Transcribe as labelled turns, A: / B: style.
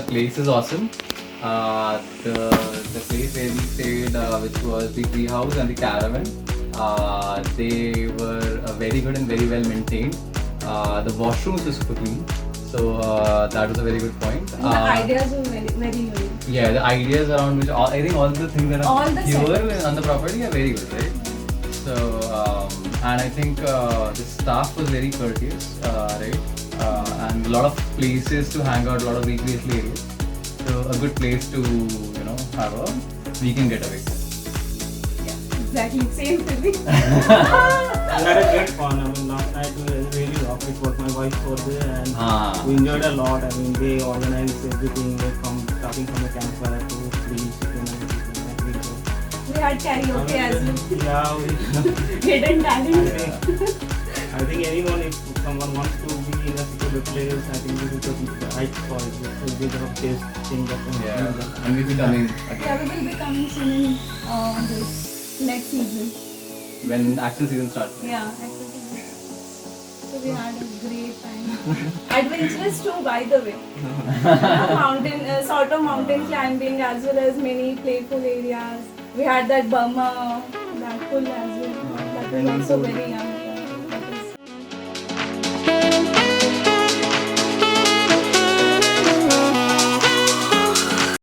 A: place is awesome. The place where we stayed, which was the tree house and the caravan, they were very good and very well maintained. The washrooms were super clean, so that was a very good point.
B: And the ideas were very unique.
A: Yeah, the ideas around which I think all the things that
B: All
A: are
B: the
A: here
B: setups.
A: on the property are very good, right? So and I think the staff was very courteous, right? And a lot of places to hang out, a lot of recreational areas. So a good place to have a weekend getaway.
B: Yeah, exactly. Same for me.
C: We had a great fun. I mean, last night we really rocked it. Was my wife was there and we enjoyed a lot. I mean, they organized everything from starting from the campfire to free chicken and everything. Like
B: We had karaoke as well.
C: Yeah,
B: Hidden talent.
C: I think anyone, if someone wants to be in a secluded place, I think this is the right choice. This will be the best thing that can happen.
A: Yeah, and we'll be coming again
B: Yeah, we will be coming soon in this next season.
A: when actual season starts.
B: Yeah, actually. So we had a great time. Adventurous too, by the way. Mountain, sort of mountain climbing as well as many playful areas. We had that Burma, that pool as well. That was also very young.